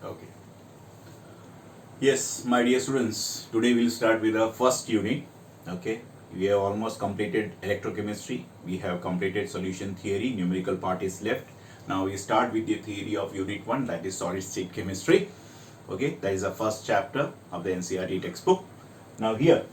Okay. Yes, my dear students, today we'll start with our first unit. Okay. We have almost completed electrochemistry. We have completed solution theory. Numerical part is left. Now we start with the theory of unit 1, that is solid state chemistry. Okay. That is the first chapter of the NCERT textbook. Now here,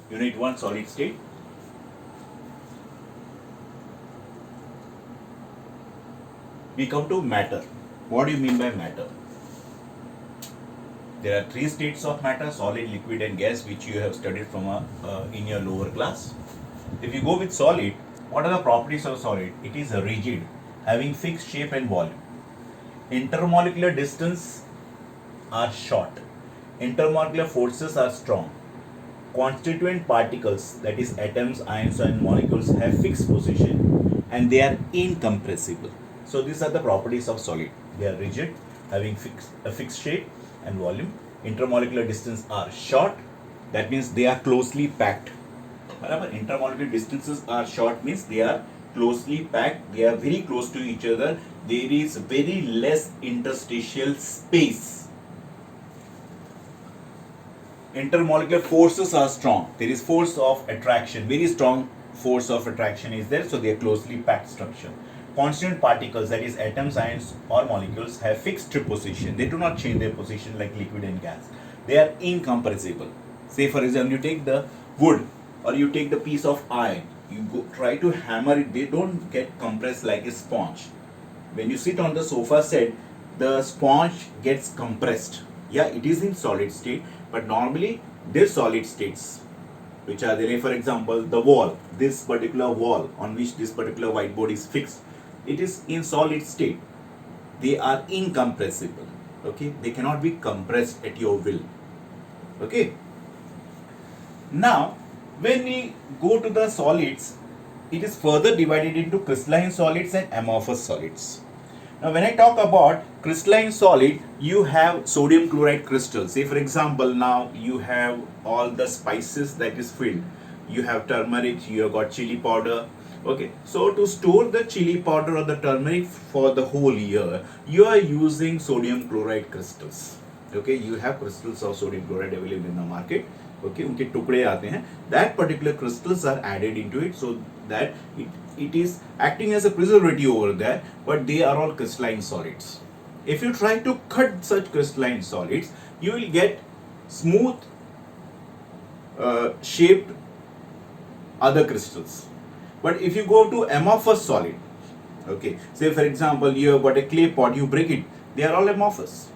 unit 1, solid state. We come to matter. What do you mean by matter? There are three states of matter: solid, liquid and gas, which you have studied from in your lower class. If you go with solid, what are the properties of solid? It is rigid, having fixed shape and volume. Intermolecular distance are short. Intermolecular forces are strong. Constituent particles, that is atoms, ions and molecules, have fixed position and they are incompressible. So these are the properties of solid. They are rigid, having a fixed shape and volume. Intermolecular distance are short, that means they are closely packed. Intermolecular distances are short means they are closely packed, they are very close to each other, there is very less interstitial space. Intermolecular forces are strong, there is force of attraction, very strong force of attraction is there, so they are closely packed structure. Constituent particles, that is atoms, ions or molecules, have fixed position, they do not change their position like liquid and gas, they are incompressible. Say for example, you take the wood or you take the piece of iron, you try to hammer it, they don't get compressed like a sponge. When you sit on the sofa set, the sponge gets compressed. Yeah, it is in solid state, but normally these solid states, which are there, for example, the wall, this particular wall on which this particular whiteboard is fixed, it is in solid state. They are incompressible. Okay, they cannot be compressed at your will. Okay. Now, when we go to the solids, it is further divided into crystalline solids and amorphous solids. Now, when I talk about crystalline solid, you have sodium chloride crystals. Say for example, now you have all the spices that is filled. You have turmeric, you have got chili powder. Okay, so to store the chili powder or the turmeric for the whole year, you are using sodium chloride crystals. Okay, you have crystals of sodium chloride available in the market. Okay, उनके टुकड़े आते हैं. That particular crystals are added into it so that it is acting as a preservative over there, but they are all crystalline solids. If you try to cut such crystalline solids, you will get smooth shaped other crystals. But if you go to amorphous solid, okay, say for example, you have got a clay pot, you break it, they are all amorphous.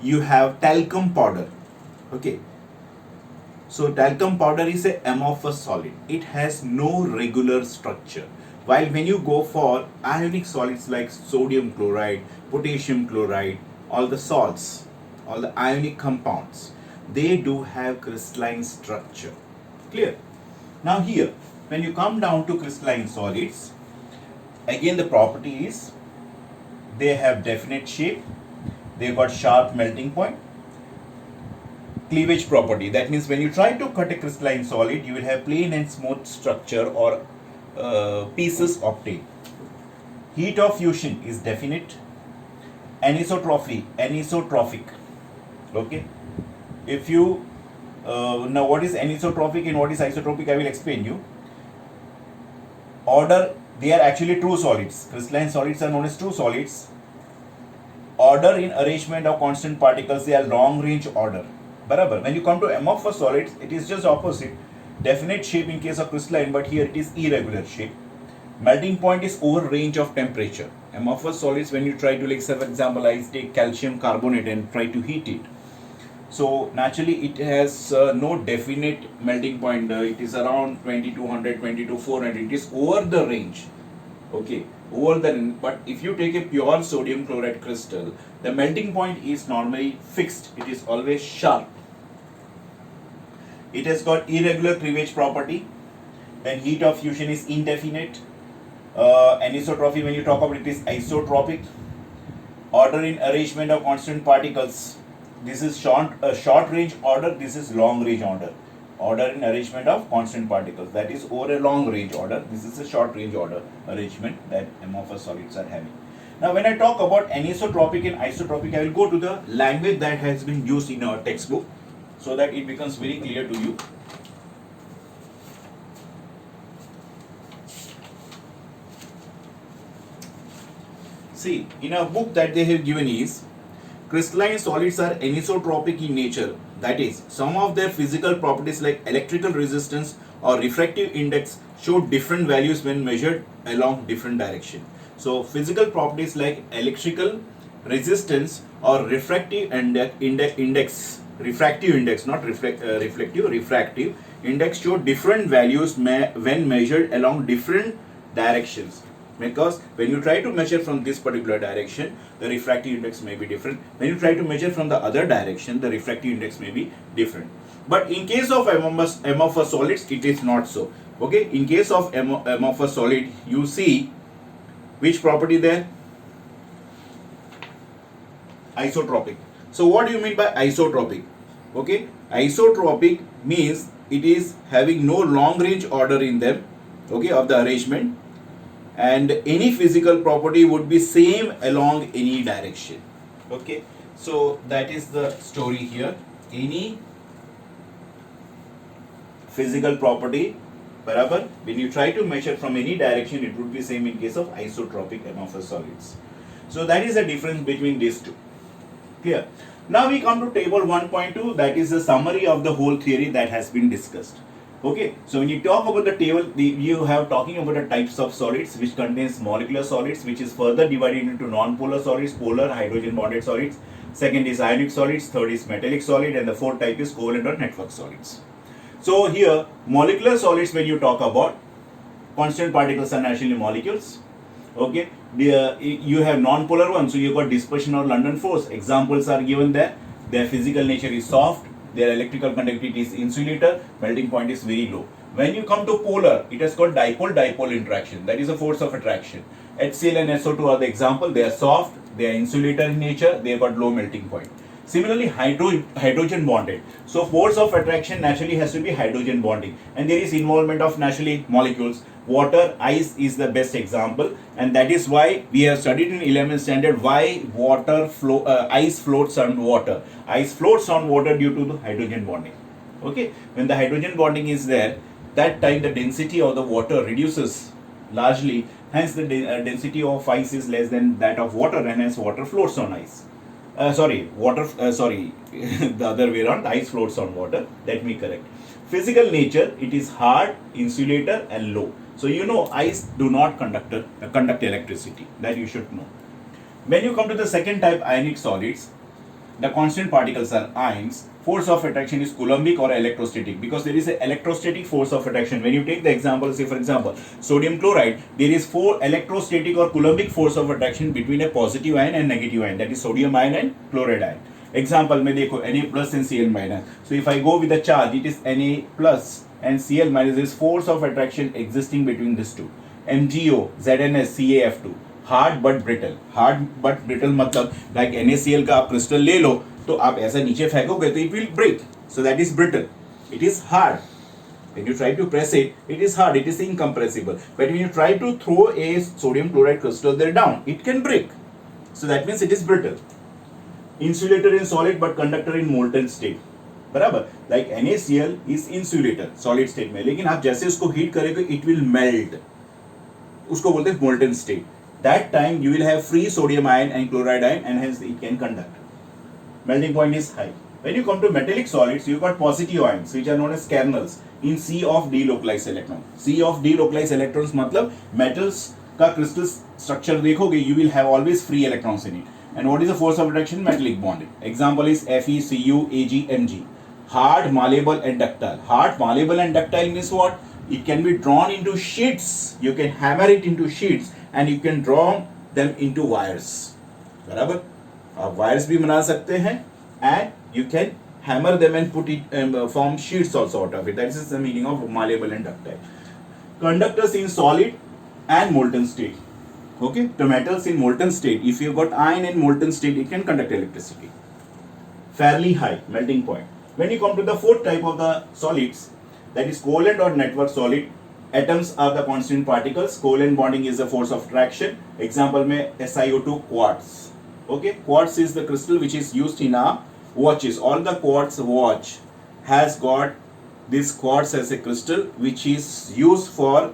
You have talcum powder, okay. So talcum powder is an amorphous solid. It has no regular structure. While when you go for ionic solids like sodium chloride, potassium chloride, all the salts, all the ionic compounds, they do have crystalline structure. Clear? Now here, when you come down to crystalline solids, again the property is they have definite shape, they got sharp melting point, cleavage property. That means when you try to cut a crystalline solid, you will have plain and smooth structure or pieces obtained. Heat of fusion is definite. Anisotrophic. Okay. If you now what is anisotropic and what is isotropic, I will explain you. Order, they are actually true solids. Crystalline solids are known as true solids. Order in arrangement of constant particles, they are long range order. Barabar. When you come to amorphous solids, it is just opposite. Definite shape in case of crystalline, but here it is irregular shape. Melting point is over range of temperature. Amorphous solids, when you try to, like, say for example, I take calcium carbonate and try to heat it. So naturally it has no definite melting point. It is around 2200, 2200. It is over the range. Okay, over the, but if you take a pure sodium chloride crystal, the melting point is normally fixed. It is always sharp. It has got irregular cleavage property, and heat of fusion is indefinite. Anisotropy, when you talk about it, is isotropic. Order in arrangement of constant particles, this is short range order, this is long range order. Order in arrangement of constant particles, that is over a long range order. This is a short range order arrangement that amorphous solids are having. Now, when I talk about anisotropic and isotropic, I will go to the language that has been used in our textbook so that it becomes very clear to you. See, in a book that they have given is, crystalline solids are anisotropic in nature. That is, some of their physical properties like electrical resistance or refractive index show different values when measured along different direction. So, physical properties like electrical resistance or refractive index, refractive index, not refractive index show different values when measured along different directions. Because when you try to measure from this particular direction, the refractive index may be different. When you try to measure from the other direction, the refractive index may be different. But in case of amorphous solids, it is not so. Okay, in case of amorphous solid, you see which property there? Isotropic. So what do you mean by isotropic? Okay, isotropic means it is having no long range order in them, okay, of the arrangement, and any physical property would be same along any direction. Okay, so that is the story here. Any physical property, barabar, when you try to measure from any direction, it would be same in case of isotropic amorphous solids. So that is the difference between these two. Clear? Now we come to table 1.2, that is the summary of the whole theory that has been discussed. Okay, so when you talk about the table, you have talking about the types of solids, which contains molecular solids, which is further divided into non-polar solids, polar, hydrogen bonded solids. Second is ionic solids, third is metallic solid, and the fourth type is covalent or network solids. So here, molecular solids, when you talk about, constant particles are naturally molecules. Okay, you have non-polar ones, so you got dispersion or London force. Examples are given there. Their physical nature is soft. Their electrical conductivity is insulator, melting point is very low. When you come to polar, it has got dipole-dipole interaction, that is a force of attraction. HCl and SO2 are the example, they are soft, they are insulator in nature, they have got low melting point. Similarly, hydrogen bonded. So force of attraction naturally has to be hydrogen bonding, and there is involvement of naturally molecules. Water, ice is the best example, and that is why we have studied in 11th standard why ice floats on water. Ice floats on water due to the hydrogen bonding. Okay, when the hydrogen bonding is there, that time the density of the water reduces largely. Hence, the density of ice is less than that of water, and hence water floats on ice. The other way around, ice floats on water. Let me correct. Physical nature, it is hard, insulator, and low. So you know ice do not conduct electricity. That you should know. When you come to the second type, ionic solids, the constant particles are ions. Force of attraction is Coulombic or electrostatic, because there is an electrostatic force of attraction. When you take the example, say for example, sodium chloride, there is electrostatic or Coulombic force of attraction between a positive ion and negative ion, that is sodium ion and chloride ion. Example में देखो Na plus and Cl minus. So if I go with the charge, it is Na plus and Cl minus. There is force of attraction existing between these two. MgO, ZnS, CaF2. Hard but brittle मतलब like NaCl का आप crystal ले लो तो आप ऐसा नीचे फेंकोगे तो it will break, so that is brittle. It is hard. When you try to press it, it is hard, it is incompressible. But when you try to throw a sodium chloride crystal there down, it can break. So that means it is brittle. Insulator in solid but conductor in molten state. बराबर, like NaCl is insulator solid state में, लेकिन आप जैसे उसको heat करेंगे it will melt. उसको बोलते हैं molten state. That time you will have free sodium ion and chloride ion, and hence it can conduct. Melting point is high. When you come to metallic solids, you got positive ions which are known as kernels in sea of delocalized electrons. Sea of delocalized electrons मतलब metals का crystal structure देखोगे, you will have always free electrons in it. And what is the force of attraction? Metallic bonding. Example is Fe, Cu, Ag, Mg. Hard, malleable and ductile. Hard, malleable and ductile means what? It can be drawn into sheets. You can hammer it into sheets and you can draw them into wires. बराबर? आप wires भी बना सकते हैं and you can hammer them and put it form sheets also out of it. That is the meaning of malleable and ductile. Conductors in solid and molten state. Okay, the metals in molten state, if you got iron in molten state, it can conduct electricity. Fairly high melting point. When you come to the fourth type of the solids, that is covalent or network solid, atoms are the constant particles. Covalent bonding is the force of attraction. Example में SiO2 quartz. Okay, quartz is the crystal which is used in our watches. All the quartz watch has got this quartz as a crystal which is used for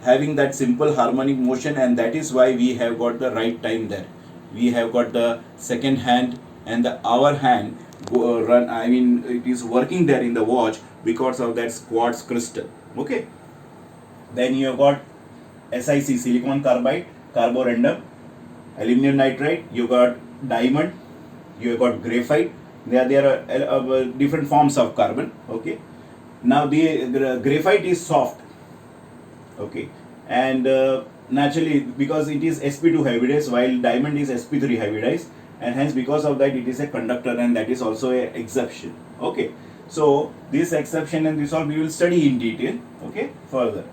having that simple harmonic motion, and that is why we have got the right time there. We have got the second hand and the hour hand run. I mean, it is working there in the watch because of that quartz crystal. Okay. Then you have got SiC, silicon carbide, carborundum, aluminum nitride. You got diamond. You have got graphite. There are different forms of carbon. Okay. Now the graphite is soft. Okay, and naturally because it is sp2 hybridized, while diamond is sp3 hybridized, and hence because of that it is a conductor, and that is also a exception. Okay, so this exception and this all we will study in detail. Okay, further.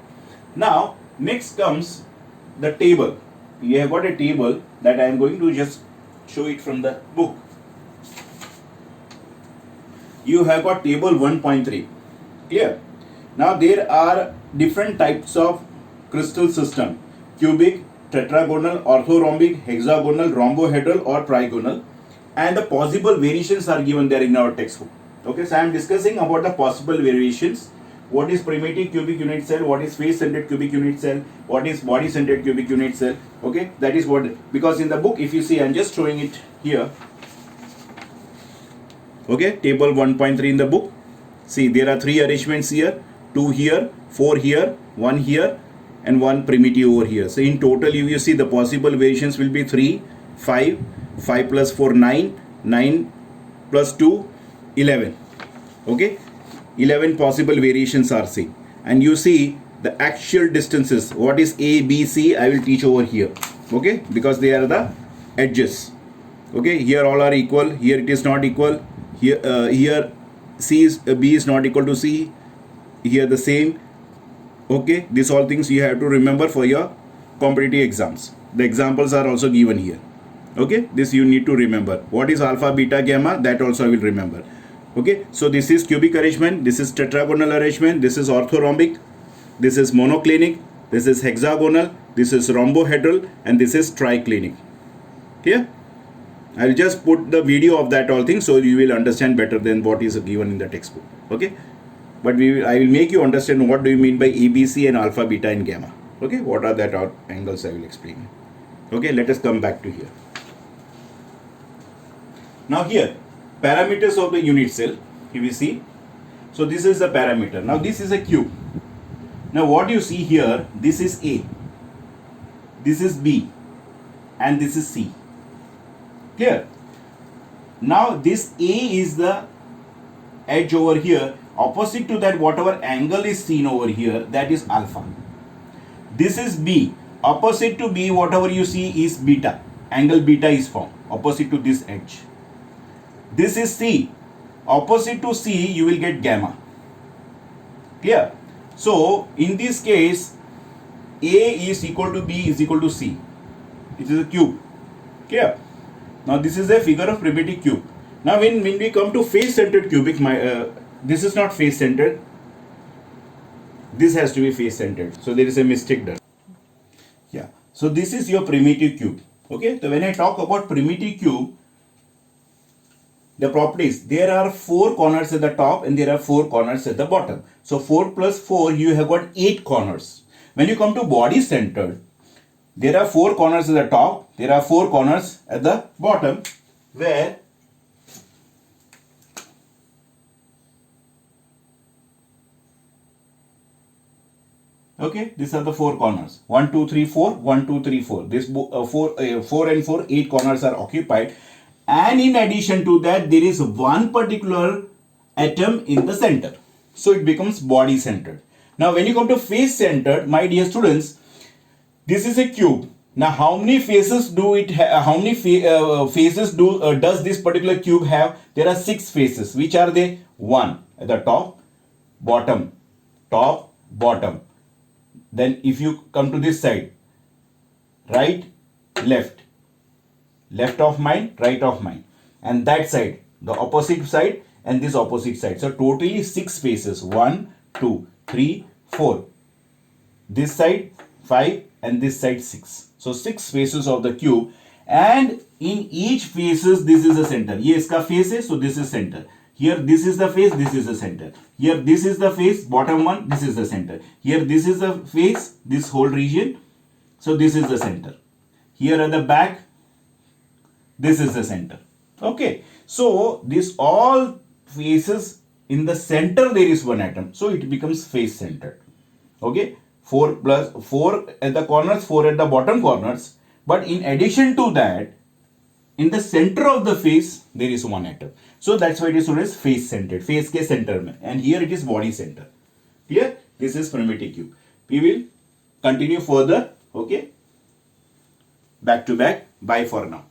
Now next comes the table. You have got a table that I am going to just show it from the book. You have got table 1.3. Clear? Now there are different types of crystal system: cubic, tetragonal, orthorhombic, hexagonal, rhombohedral or trigonal, and the possible variations are given there in our textbook. Okay, so I am discussing about the possible variations. What is primitive cubic unit cell, what is face-centered cubic unit cell, what is body-centered cubic unit cell. Okay, that is what, because in the book if you see, I am just showing it here. Okay, table 1.3 in the book. See, there are 3 arrangements here, 2 here, 4 here, 1 here, and 1 primitive over here. So in total you see the possible variations will be 3, 5, 5 plus 4, 9, 9 plus 2, 11. Okay, 11 possible variations are seen. And you see the actual distances. What is A, B, C? I will teach over here. Okay, because they are the edges. Okay, here all are equal, here it is not equal, here C is B is not equal to C, here the same. Okay, these all things you have to remember for your competitive exams. The examples are also given here. Okay, this you need to remember. What is alpha, beta, gamma? That also I will remember. Okay, so this is cubic arrangement, this is tetragonal arrangement, this is orthorhombic, this is monoclinic, this is hexagonal, this is rhombohedral, and this is triclinic. Clear? I will just put the video of that all things so you will understand better than what is given in the textbook. Okay, but I will make you understand what do you mean by ABC and alpha, beta and gamma. Okay, what are that angles I will explain. Okay, let us come back to here. Now here, parameters of the unit cell, you will see. So this is the parameter. Now this is a cube. Now what you see here, this is A, this is B, and this is C. Clear? Now this A is the edge over here. Opposite to that, whatever angle is seen over here, that is alpha. This is B. Opposite to B, whatever you see is beta. Angle beta is formed opposite to this edge. This is C. Opposite to C, you will get gamma. Clear? So in this case, A is equal to B is equal to C. It is a cube. Clear? Now this is a figure of primitive cube. Now when we come to face-centered cubic, this is not face-centered. This has to be face-centered. So there is a mistake there. Yeah. So this is your primitive cube. Okay. So when I talk about primitive cube, the properties, there are 4 corners at the top and there are 4 corners at the bottom. So 4 plus 4, you have got 8 corners. When you come to body-centered, there are 4 corners at the top, there are 4 corners at the bottom, where okay, these are the 4 corners. 1, 2, 3, 4, 1, 2, 3, 4. This 4 and 4, 8 corners are occupied. And in addition to that, there is one particular atom in the center. So it becomes body centered. Now when you come to face centered, my dear students, this is a cube. Now how many faces do it have? How many faces does this particular cube have? There are 6 faces. Which are they? 1 at the top, bottom, top, bottom. Then if you come to this side, right, left, left of mine, right of mine, and that side, the opposite side, and this opposite side. So totally 6 faces. 1, 2, 3, 4. this side 5 and this side 6. So 6 faces of the cube, and in each faces this is the center. ये इसका face है, so this is center. Here this is the face, this is the center. Here this is the face, bottom one, this is the center. Here this is the face, this whole region, so this is the center. Here at the back, this is the center. Okay, so this all faces, in the center there is one atom, so it becomes face centered. Okay, 4 plus 4 at the corners, 4 at the bottom corners, but in addition to that, in the center of the face there is one atom, so that's why it is known as face centered, face के center में, and here it is body center. Clear? This is Fermatic cube. We will continue further. Okay, back to back. Bye for now.